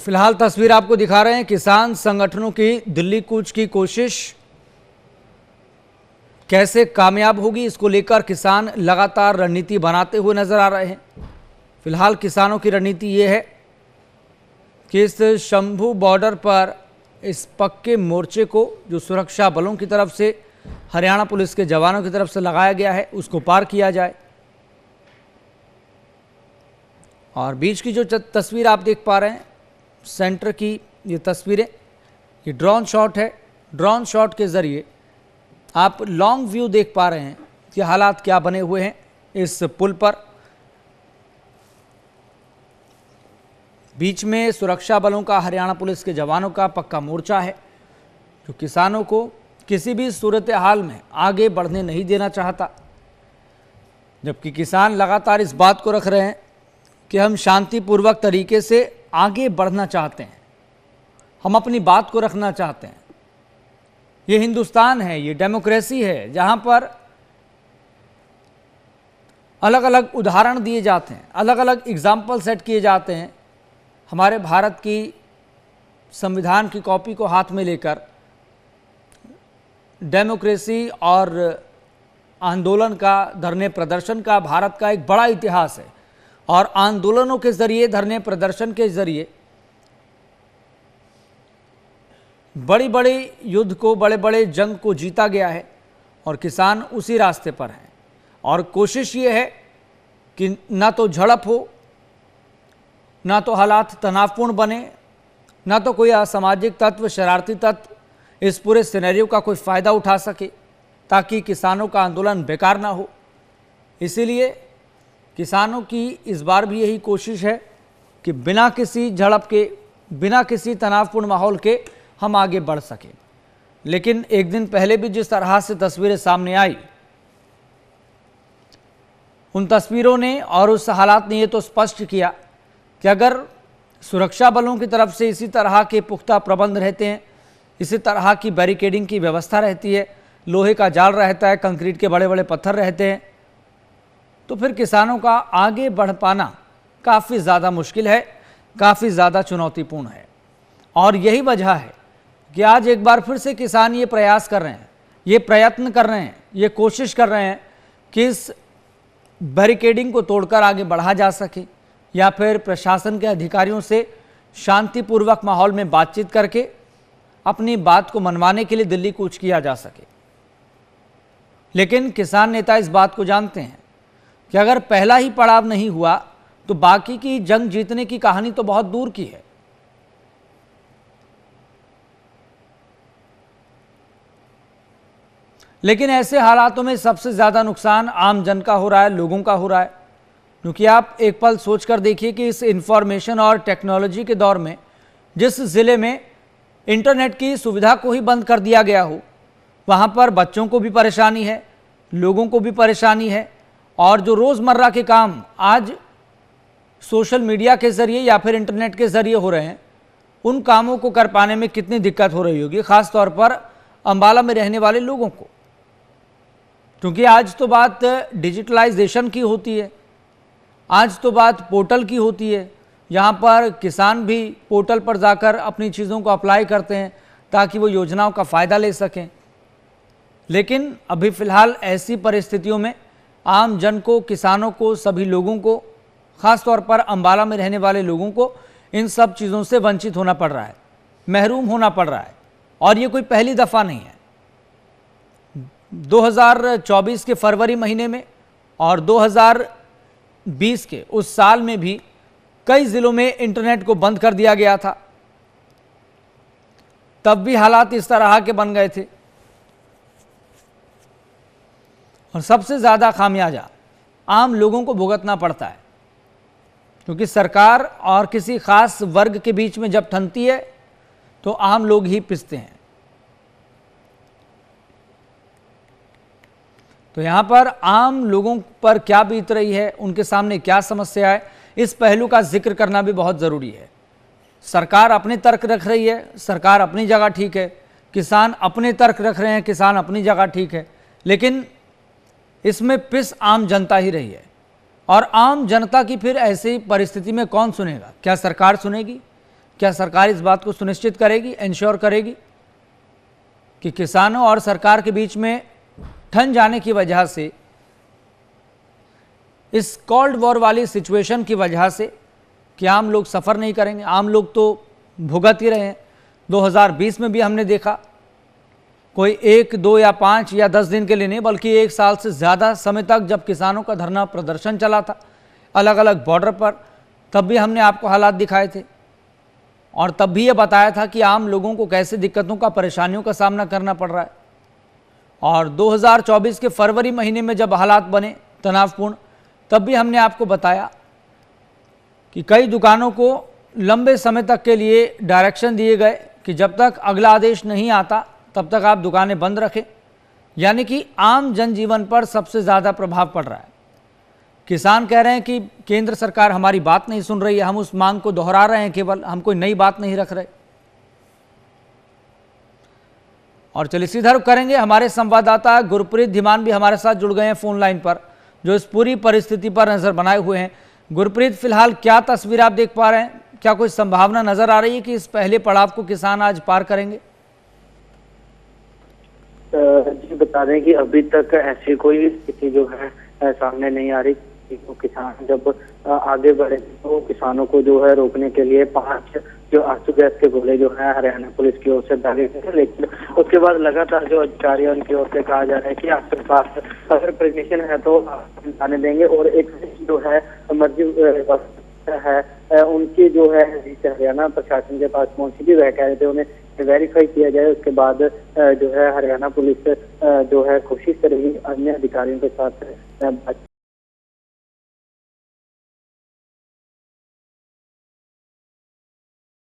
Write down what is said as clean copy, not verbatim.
फिलहाल तस्वीर आपको दिखा रहे हैं किसान संगठनों की दिल्ली कूच की कोशिश कैसे कामयाब होगी, इसको लेकर किसान लगातार रणनीति बनाते हुए नजर आ रहे हैं। फिलहाल किसानों की रणनीति ये है कि इस शंभू बॉर्डर पर इस पक्के मोर्चे को जो सुरक्षा बलों की तरफ से, हरियाणा पुलिस के जवानों की तरफ से लगाया गया है, उसको पार किया जाए। और बीच की जो तस्वीर आप देख पा रहे हैं, सेंटर की ये तस्वीरें, ये ड्रोन शॉट है। ड्रोन शॉट के ज़रिए आप लॉन्ग व्यू देख पा रहे हैं कि हालात क्या बने हुए हैं इस पुल पर। बीच में सुरक्षा बलों का, हरियाणा पुलिस के जवानों का पक्का मोर्चा है जो किसानों को किसी भी सूरत हाल में आगे बढ़ने नहीं देना चाहता। जबकि किसान लगातार इस बात को रख रहे हैं कि हम शांतिपूर्वक तरीके से आगे बढ़ना चाहते हैं, हम अपनी बात को रखना चाहते हैं। ये हिंदुस्तान है, ये डेमोक्रेसी है, जहां पर अलग अलग उदाहरण दिए जाते हैं, अलग अलग एग्जाम्पल सेट किए जाते हैं। हमारे भारत की संविधान की कॉपी को हाथ में लेकर डेमोक्रेसी और आंदोलन का, धरने प्रदर्शन का भारत का एक बड़ा इतिहास है। और आंदोलनों के जरिए, धरने प्रदर्शन के जरिए बड़ी बड़ी युद्ध को, बड़े बड़े जंग को जीता गया है और किसान उसी रास्ते पर हैं। और कोशिश ये है कि ना तो झड़प हो, ना तो हालात तनावपूर्ण बने, ना तो कोई असामाजिक तत्व, शरारती तत्व इस पूरे सिनेरियो का कोई फ़ायदा उठा सके ताकि किसानों का आंदोलन बेकार ना हो। इसीलिए किसानों की इस बार भी यही कोशिश है कि बिना किसी झड़प के, बिना किसी तनावपूर्ण माहौल के हम आगे बढ़ सकें। लेकिन एक दिन पहले भी जिस तरह से तस्वीरें सामने आई, उन तस्वीरों ने और उस हालात ने ये तो स्पष्ट किया कि अगर सुरक्षा बलों की तरफ से इसी तरह के पुख्ता प्रबंध रहते हैं, इसी तरह की बैरिकेडिंग की व्यवस्था रहती है, लोहे का जाल रहता है, कंक्रीट के बड़े बड़े पत्थर रहते हैं, तो फिर किसानों का आगे बढ़ पाना काफ़ी ज़्यादा मुश्किल है, काफ़ी ज़्यादा चुनौतीपूर्ण है। और यही वजह है कि आज एक बार फिर से किसान ये प्रयास कर रहे हैं, ये प्रयत्न कर रहे हैं, ये कोशिश कर रहे हैं कि इस बैरिकेडिंग को तोड़कर आगे बढ़ा जा सके, या फिर प्रशासन के अधिकारियों से शांतिपूर्वक माहौल में बातचीत करके अपनी बात को मनवाने के लिए दिल्ली कूच किया जा सके। लेकिन किसान नेता इस बात को जानते हैं कि अगर पहला ही पड़ाव नहीं हुआ तो बाकी की जंग जीतने की कहानी तो बहुत दूर की है। लेकिन ऐसे हालातों में सबसे ज़्यादा नुकसान आम जन का हो रहा है, लोगों का हो रहा है। क्योंकि आप एक पल सोचकर देखिए कि इस इंफॉर्मेशन और टेक्नोलॉजी के दौर में जिस ज़िले में इंटरनेट की सुविधा को ही बंद कर दिया गया हो, वहाँ पर बच्चों को भी परेशानी है, लोगों को भी परेशानी है। और जो रोज़मर्रा के काम आज सोशल मीडिया के ज़रिए या फिर इंटरनेट के ज़रिए हो रहे हैं, उन कामों को कर पाने में कितनी दिक्कत हो रही होगी, ख़ास तौर पर अंबाला में रहने वाले लोगों को। क्योंकि आज तो बात डिजिटलाइजेशन की होती है, आज तो बात पोर्टल की होती है, यहाँ पर किसान भी पोर्टल पर जाकर अपनी चीज़ों को अप्लाई करते हैं ताकि वो योजनाओं का फ़ायदा ले सकें। लेकिन अभी फ़िलहाल ऐसी परिस्थितियों में आम जन को, किसानों को, सभी लोगों को, ख़ास तौर पर अंबाला में रहने वाले लोगों को इन सब चीज़ों से वंचित होना पड़ रहा है, महरूम होना पड़ रहा है। और ये कोई पहली दफ़ा नहीं है। 2024 के फरवरी महीने में और 2020 के उस साल में भी कई ज़िलों में इंटरनेट को बंद कर दिया गया था, तब भी हालात इस तरह के बन गए थे। और सबसे ज़्यादा खामियाजा आम लोगों को भुगतना पड़ता है, क्योंकि सरकार और किसी खास वर्ग के बीच में जब ठनती है तो आम लोग ही पिसते हैं। तो यहाँ पर आम लोगों पर क्या बीत रही है, उनके सामने क्या समस्या है, इस पहलू का जिक्र करना भी बहुत ज़रूरी है। सरकार अपने तर्क रख रही है, सरकार अपनी जगह ठीक है, किसान अपने तर्क रख रहे हैं, किसान अपनी जगह ठीक है, लेकिन इसमें पिस आम जनता ही रही है। और आम जनता की फिर ऐसी परिस्थिति में कौन सुनेगा? क्या सरकार सुनेगी? क्या सरकार इस बात को सुनिश्चित करेगी, इंश्योर करेगी कि किसानों और सरकार के बीच में ठन जाने की वजह से, इस कोल्ड वॉर वाली सिचुएशन की वजह से, कि आम लोग सफ़र नहीं करेंगे? आम लोग तो भुगत ही रहे हैं। 2020 में भी हमने देखा, कोई 1, 2 या 5 या 10 दिन के लिए नहीं, बल्कि 1 साल से ज़्यादा समय तक जब किसानों का धरना प्रदर्शन चला था अलग अलग बॉर्डर पर, तब भी हमने आपको हालात दिखाए थे और तब भी ये बताया था कि आम लोगों को कैसे दिक्कतों का, परेशानियों का सामना करना पड़ रहा है। और 2024 के फरवरी महीने में जब हालात बने तनावपूर्ण, तब भी हमने आपको बताया कि कई दुकानों को लंबे समय तक के लिए डायरेक्शन दिए गए कि जब तक अगला आदेश नहीं आता तब तक आप दुकानें बंद रखें। यानी कि आम जनजीवन पर सबसे ज़्यादा प्रभाव पड़ रहा है। किसान कह रहे हैं कि केंद्र सरकार हमारी बात नहीं सुन रही है, हम उस मांग को दोहरा रहे हैं, केवल हम कोई नई बात नहीं रख रहे। और चलिए सीधा रुख करेंगे, हमारे संवाददाता गुरप्रीत धीमान भी हमारे साथ जुड़ गए हैं फोन लाइन पर, जो इस पूरी परिस्थिति पर नजर बनाए हुए हैं। गुरप्रीत, फिलहाल क्या तस्वीर आप देख पा रहे हैं? क्या कोई संभावना नजर आ रही है कि इस पहले पड़ाव को किसान आज पार करेंगे? जी बता दें कि अभी तक ऐसी कोई स्थिति जो है सामने नहीं आ रही। तो किसान जब आगे बढ़े तो किसानों को जो है रोकने के लिए 5 जो आंसू गैस के गोले जो है हरियाणा पुलिस की ओर से दागे गए, लेकिन उसके बाद लगातार जो अधिकारी है उनकी ओर से कहा जा रहा है कि आपके पास अगर परमिशन है तो आप आने देंगे। और एक जो है मर्जी है उनकी जो है हरियाणा प्रशासन के पास पहुंची थी, वह कह रहे थे उन्हें वेरीफाई किया जाए, उसके बाद जो है हरियाणा पुलिस जो है कोशिश करेगी अन्य अधिकारियों के साथ बातचीत